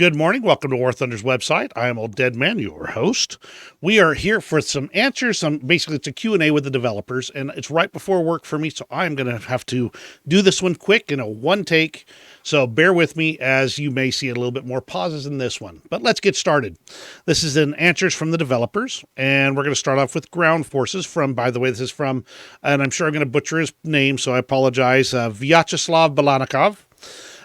Good morning. Welcome to War Thunder's website. I am Old Dead Man, your host. We are here for some answers. Basically, it's a Q&A with the developers, and it's right before work for me, so I'm going to have to do this one quick in a one take. So bear with me as you may see a little bit more pauses in this one. But let's get started. This is an answers from the developers, and we're going to start off with Ground Forces from, by the way, this is from, and I'm sure I'm going to butcher his name, so I apologize, Vyacheslav Balanikov.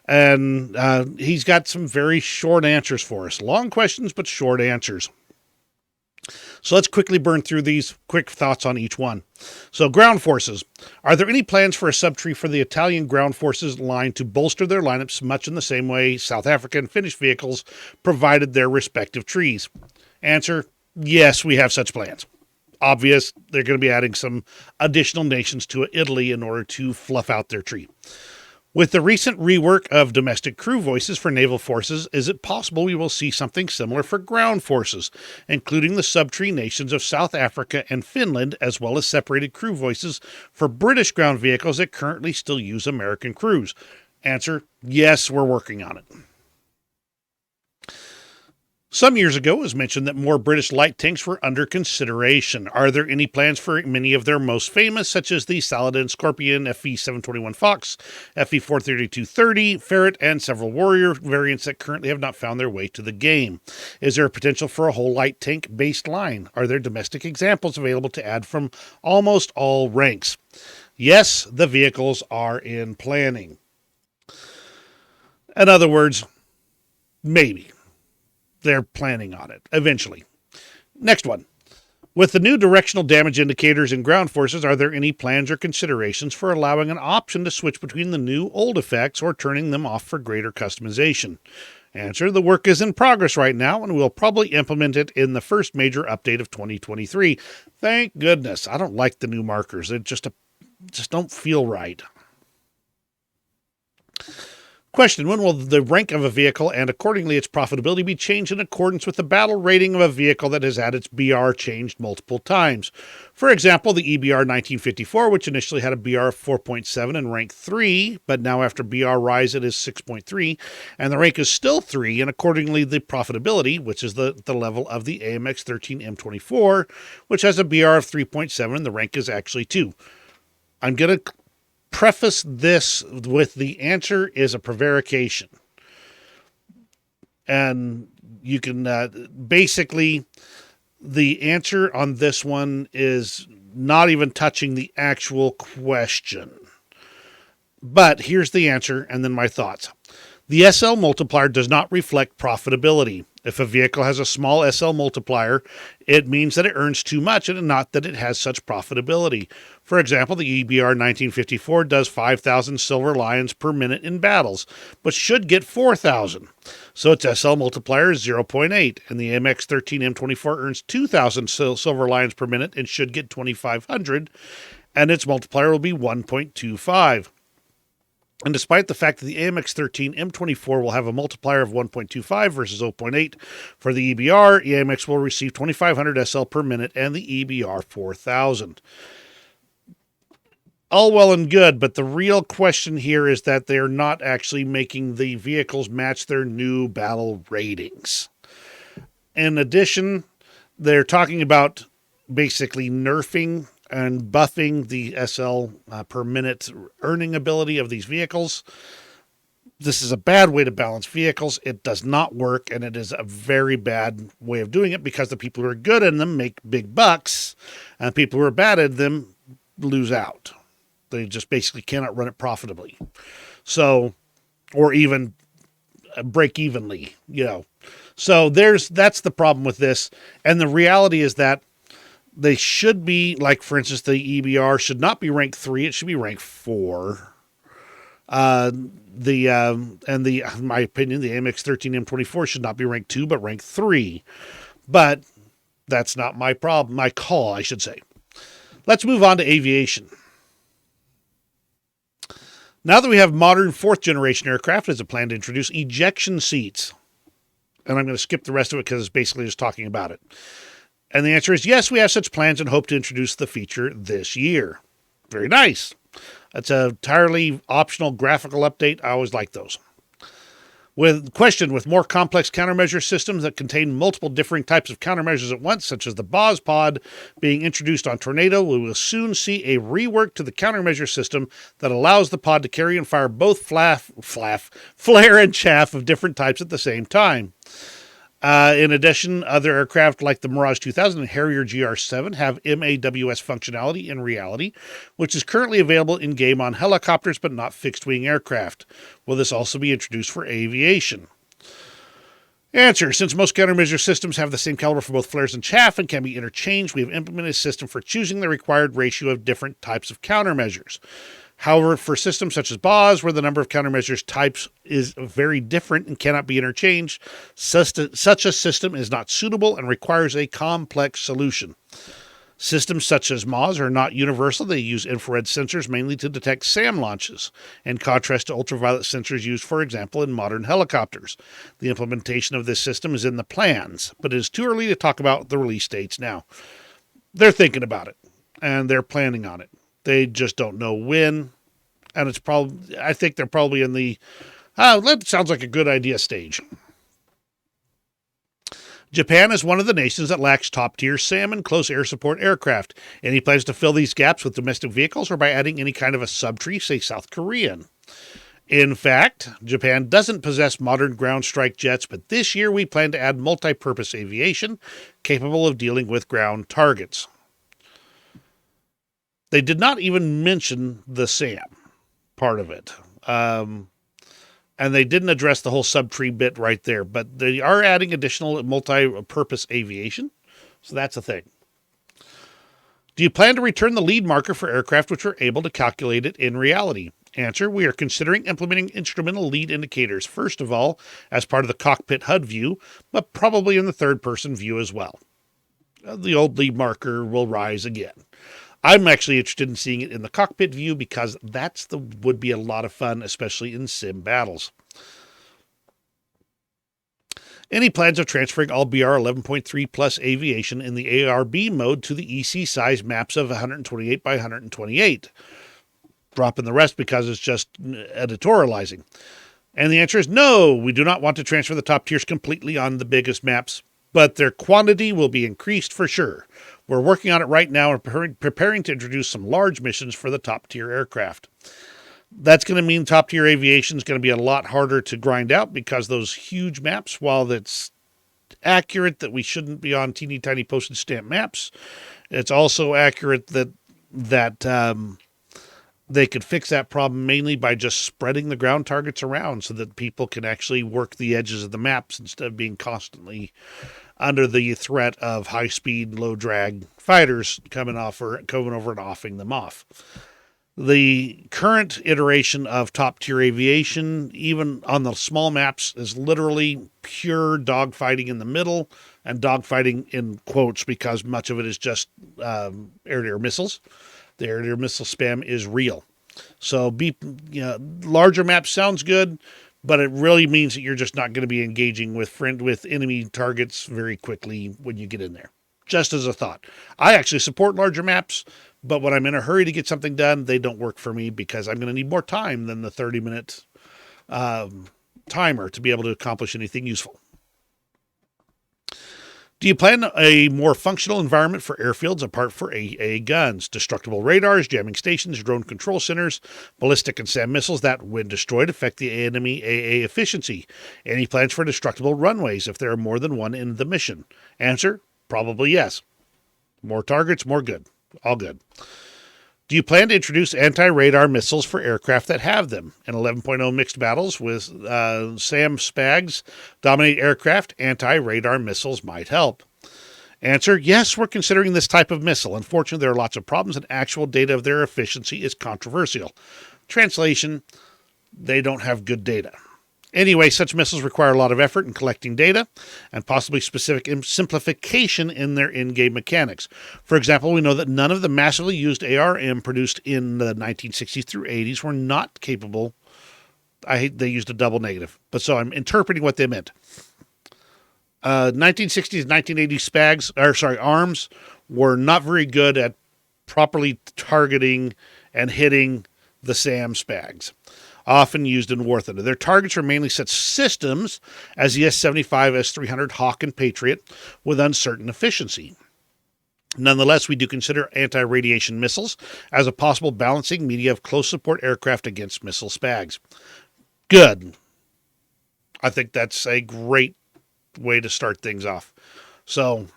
And he's got some very short answers for us. Long questions, but short answers. So let's quickly burn through these quick thoughts on each one. So ground forces. Are there any plans for a subtree for the Italian ground forces line to bolster their lineups much in the same way South Africa and Finnish vehicles provided their respective trees? Answer, yes, we have such plans. Obvious, they're going to be adding some additional nations to Italy in order to fluff out their tree. With the recent rework of domestic crew voices for naval forces, is it possible we will see something similar for ground forces, including the subtree nations of South Africa and Finland, as well as separated crew voices for British ground vehicles that currently still use American crews? Answer, yes, we're working on it. Some years ago, it was mentioned that more British light tanks were under consideration. Are there any plans for many of their most famous, such as the Saladin Scorpion, FV-721 Fox, FV-432-30, Ferret, and several Warrior variants that currently have not found their way to the game? Is there a potential for a whole light tank-based line? Are there domestic examples available to add from almost all ranks? Yes, the vehicles are in planning. In other words, maybe. They're planning on it, eventually. Next one. With the new directional damage indicators in ground forces, are there any plans or considerations for allowing an option to switch between the new old effects or turning them off for greater customization? Answer, the work is in progress right now, and we'll probably implement it in the first major update of 2023. Thank goodness. I don't like the new markers. They just don't feel right. Question, when will the rank of a vehicle and accordingly its profitability be changed in accordance with the battle rating of a vehicle that has had its BR changed multiple times? For example, the EBR 1954, which initially had a BR of 4.7 and rank 3, but now after BR rise it is 6.3, and the rank is still 3, and accordingly the profitability, which is the level of the AMX 13 M24, which has a BR of 3.7, and the rank is actually 2. I'm going to preface this with the answer is a prevarication. And you can basically, the answer on this one is not even touching the actual question. But here's the answer and then my thoughts. The SL multiplier does not reflect profitability. If a vehicle has a small SL multiplier, it means that it earns too much and not that it has such profitability. For example, the EBR 1954 does 5,000 silver lions per minute in battles, but should get 4,000. So its SL multiplier is 0.8, and the MX 13 M24 earns 2,000 silver lions per minute and should get 2,500, and its multiplier will be 1.25. And despite the fact that the AMX 13 M24 will have a multiplier of 1.25 versus 0.8 for the EBR, AMX will receive 2,500 SL per minute and the EBR 4,000. All well and good, but the real question here is that they're not actually making the vehicles match their new battle ratings. In addition, they're talking about basically nerfing and buffing the SL per minute earning ability of these vehicles. This is a bad way to balance vehicles. It does not work, and it is a very bad way of doing it because the people who are good in them make big bucks, and the people who are bad at them lose out. They just basically cannot run it profitably. So, or even break evenly, So that's the problem with this. And the reality is that they should be, like, for instance, the EBR should not be rank 3. It should be rank 4. In my opinion, the AMX 13 M24 should not be rank 2, but rank 3. But that's not my problem. My call, I should say. Let's move on to aviation. Now that we have modern 4th-generation aircraft, is it planned to introduce ejection seats? And I'm going to skip the rest of it because it's basically just talking about it. And the answer is yes, we have such plans and hope to introduce the feature this year. Very nice. That's an entirely optional graphical update. I always like those. With more complex countermeasure systems that contain multiple differing types of countermeasures at once, such as the Bvvd pod being introduced on Tornado, we will soon see a rework to the countermeasure system that allows the pod to carry and fire both flare and chaff of different types at the same time. In addition, other aircraft like the Mirage 2000 and Harrier GR7 have MAWS functionality in reality, which is currently available in-game on helicopters but not fixed-wing aircraft. Will this also be introduced for aviation? Answer. Since most countermeasure systems have the same caliber for both flares and chaff and can be interchanged, we have implemented a system for choosing the required ratio of different types of countermeasures. However, for systems such as Bvvd, where the number of countermeasures types is very different and cannot be interchanged, such a system is not suitable and requires a complex solution. Systems such as MAWS are not universal. They use infrared sensors mainly to detect SAM launches, in contrast to ultraviolet sensors used, for example, in modern helicopters. The implementation of this system is in the plans, but it is too early to talk about the release dates now. They're thinking about it, and they're planning on it. They just don't know when, and I think they're probably in the, that sounds like a good idea stage. Japan is one of the nations that lacks top-tier SAM and close air support aircraft. Any plans to fill these gaps with domestic vehicles or by adding any kind of a subtree, say South Korean? In fact, Japan doesn't possess modern ground strike jets, but this year we plan to add multi-purpose aviation capable of dealing with ground targets. They did not even mention the SAM part of it. And they didn't address the whole subtree bit right there. But they are adding additional multi-purpose aviation. So that's a thing. Do you plan to return the lead marker for aircraft which are able to calculate it in reality? Answer. We are considering implementing instrumental lead indicators, first of all, as part of the cockpit HUD view, but probably in the third-person view as well. The old lead marker will rise again. I'm actually interested in seeing it in the cockpit view because would be a lot of fun, especially in sim battles. Any plans of transferring all BR 11.3 plus aviation in the ARB mode to the EC size maps of 128 by 128? Dropping the rest because it's just editorializing. And the answer is no, we do not want to transfer the top tiers completely on the biggest maps, but their quantity will be increased for sure. We're working on it right now and preparing to introduce some large missions for the top-tier aircraft. That's going to mean top-tier aviation is going to be a lot harder to grind out because those huge maps, while that's accurate that we shouldn't be on teeny tiny postage stamp maps, it's also accurate that they could fix that problem mainly by just spreading the ground targets around so that people can actually work the edges of the maps instead of being constantly under the threat of high-speed, low-drag fighters coming over and offing them off. The current iteration of top-tier aviation, even on the small maps, is literally pure dogfighting in the middle, and dogfighting in quotes because much of it is just air-to-air missiles. The air-to-air missile spam is real. So larger maps sounds good, but it really means that you're just not going to be engaging with enemy targets very quickly when you get in there. Just as a thought. I actually support larger maps, but when I'm in a hurry to get something done, they don't work for me because I'm going to need more time than the 30-minute timer to be able to accomplish anything useful. Do you plan a more functional environment for airfields apart from AA guns, destructible radars, jamming stations, drone control centers, ballistic and SAM missiles that, when destroyed, affect the enemy AA efficiency? Any plans for destructible runways if there are more than one in the mission? Answer, probably yes. More targets, more good. All good. Do you plan to introduce anti-radar missiles for aircraft that have them? In 11.0 mixed battles with SAM SPAGs dominate aircraft, anti-radar missiles might help. Answer, yes, we're considering this type of missile. Unfortunately, there are lots of problems and actual data of their efficiency is controversial. Translation, they don't have good data. Anyway, such missiles require a lot of effort in collecting data and possibly specific simplification in their in-game mechanics. For example, we know that none of the massively used ARM produced in the 1960s through 80s were not capable. They used a double negative, but so I'm interpreting what they meant. 1960s, 1980s ARMs were not very good at properly targeting and hitting the SAM SPAGs. often used in war thunder. Their targets are mainly such systems as the S-75, S-300, Hawk, and Patriot with uncertain efficiency. Nonetheless, we do consider anti-radiation missiles as a possible balancing media of close support aircraft against missile SPAGs. Good. I think that's a great way to start things off. So,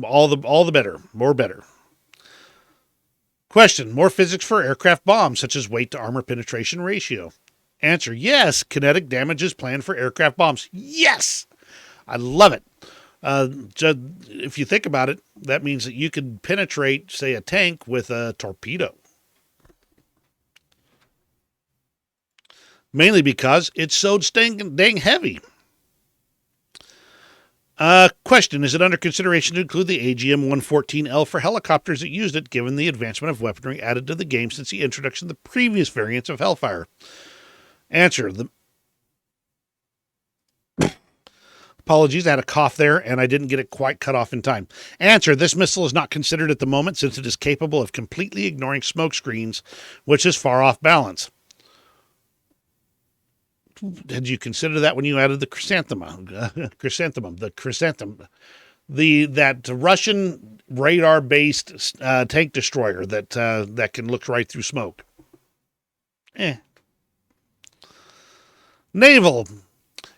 all the better, more better. Question, more physics for aircraft bombs, such as weight to armor penetration ratio. Answer, yes, kinetic damage is planned for aircraft bombs. Yes! I love it. If you think about it, that means that you could penetrate, say, a tank with a torpedo. Mainly because it's so dang heavy. Question, is it under consideration to include the AGM-114L for helicopters that used it, given the advancement of weaponry added to the game since the introduction of the previous variants of Hellfire? Answer, apologies, I had a cough there, and I didn't get it quite cut off in time. Answer, this missile is not considered at the moment since it is capable of completely ignoring smoke screens, which is far off balance. Did you consider that when you added the chrysanthemum? That Russian radar-based tank destroyer that can look right through smoke? Naval.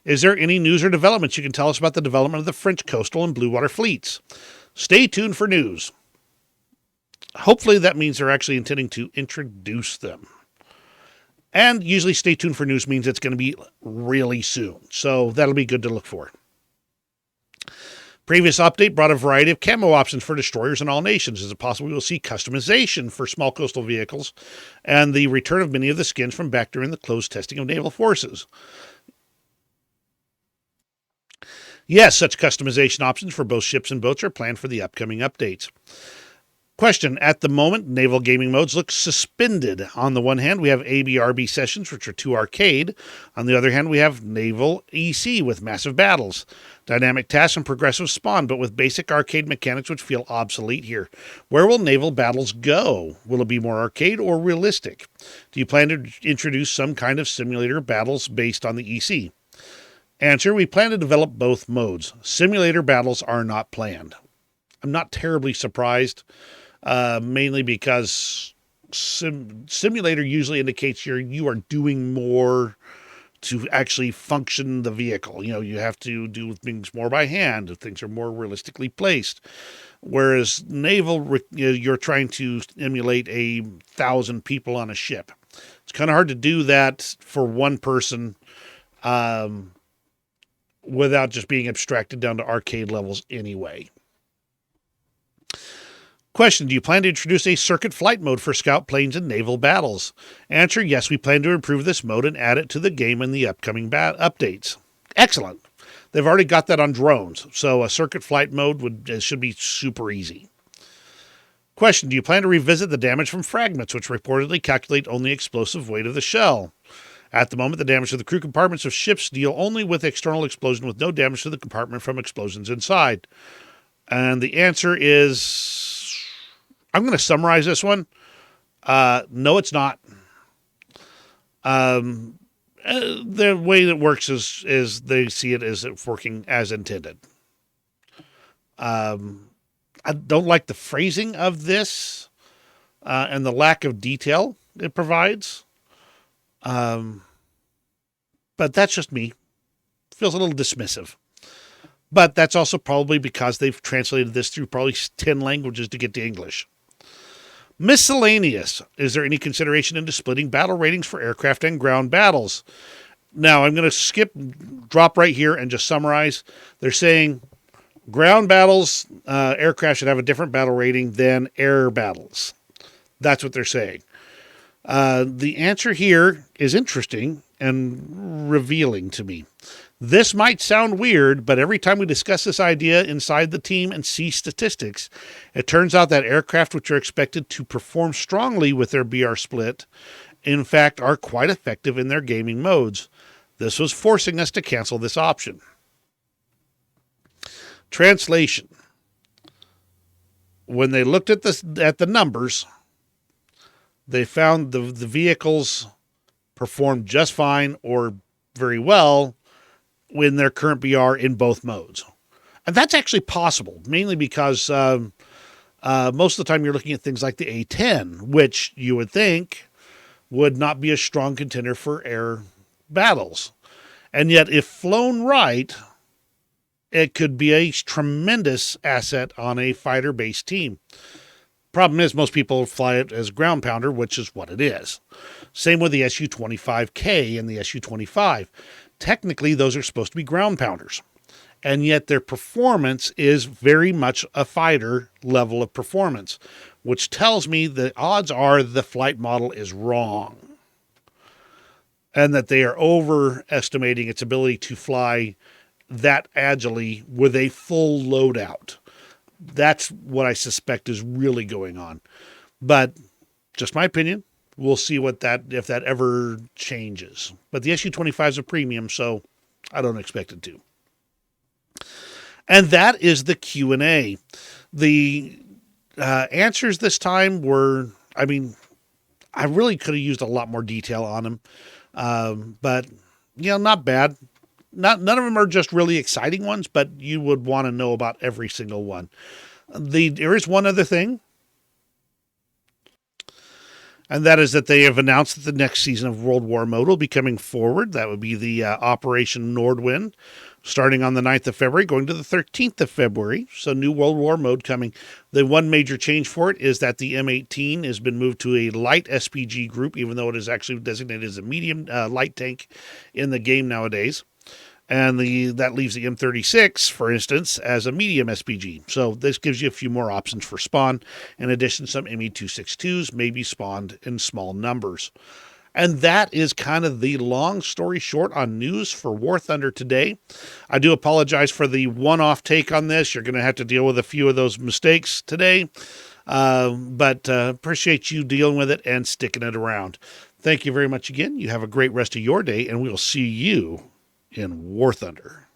Is there any news or developments you can tell us about the development of the French coastal and blue water fleets? Stay tuned for news. Hopefully that means they're actually intending to introduce them. And usually stay tuned for news means it's going to be really soon. So that'll be good to look for. Previous update brought a variety of camo options for destroyers in all nations. Is it possible we will see customization for small coastal vehicles and the return of many of the skins from back during the closed testing of naval forces? Yes, such customization options for both ships and boats are planned for the upcoming updates. Question, at the moment, naval gaming modes look suspended. On the one hand, we have ABRB sessions, which are too arcade. On the other hand, we have naval EC with massive battles, dynamic tasks, and progressive spawn, but with basic arcade mechanics which feel obsolete here. Where will naval battles go? Will it be more arcade or realistic? Do you plan to introduce some kind of simulator battles based on the EC? Answer, we plan to develop both modes. Simulator battles are not planned. I'm not terribly surprised. Mainly because simulator usually indicates you are doing more to actually function the vehicle. You have to do things more by hand. Things are more realistically placed. Whereas naval, you're trying to emulate 1,000 people on a ship. It's kind of hard to do that for one person without just being abstracted down to arcade levels anyway. Question, do you plan to introduce a circuit flight mode for scout planes and naval battles? Answer, yes, we plan to improve this mode and add it to the game in the upcoming updates. Excellent. They've already got that on drones, so a circuit flight mode should be super easy. Question, do you plan to revisit the damage from fragments, which reportedly calculate only explosive weight of the shell? At the moment, the damage to the crew compartments of ships deal only with external explosion with no damage to the compartment from explosions inside. And the answer is... I'm going to summarize this one. No, it's not. The way that works is they see it as working as intended. I don't like the phrasing of this and the lack of detail it provides. But that's just me. Feels a little dismissive. But that's also probably because they've translated this through probably 10 languages to get to English. Miscellaneous. Is there any consideration into splitting battle ratings for aircraft and ground battles? Now, I'm going to drop right here and just summarize. They're saying ground battles, aircraft should have a different battle rating than air battles. That's what they're saying. The answer here is interesting and revealing to me. This might sound weird, but every time we discuss this idea inside the team and see statistics, it turns out that aircraft which are expected to perform strongly with their BR split, in fact, are quite effective in their gaming modes. This was forcing us to cancel this option. Translation. When they looked at the numbers, they found the vehicles perform just fine or very well in their current BR in both modes. And that's actually possible, mainly because most of the time you're looking at things like the A10, which you would think would not be a strong contender for air battles. And yet, if flown right, it could be a tremendous asset on a fighter-based team. Problem is, most people fly it as ground pounder, which is what it is. Same with the Su-25K and the Su-25. Technically, those are supposed to be ground pounders. And yet their performance is very much a fighter level of performance, which tells me the odds are the flight model is wrong and that they are overestimating its ability to fly that agilely with a full loadout. That's what I suspect is really going on. But just my opinion. We'll see if that ever changes. But the Su-25 is a premium, so I don't expect it to. And that is the Q&A. The answers this time were, I really could have used a lot more detail on them. But, not bad. None of them are just really exciting ones, but you would want to know about every single one. There is one other thing, and that is that they have announced that the next season of World War Mode will be coming forward. That would be the Operation Nordwind, starting on the 9th of February, going to the 13th of February. So new World War Mode coming. The one major change for it is that the M18 has been moved to a light SPG group, even though it is actually designated as a medium light tank in the game nowadays. And that leaves the M36, for instance, as a medium SPG. So this gives you a few more options for spawn. In addition, some Me-262s may be spawned in small numbers. And that is kind of the long story short on news for War Thunder today. I do apologize for the one-off take on this. You're going to have to deal with a few of those mistakes today. But appreciate you dealing with it and sticking it around. Thank you very much again. You have a great rest of your day, and we will see you in War Thunder.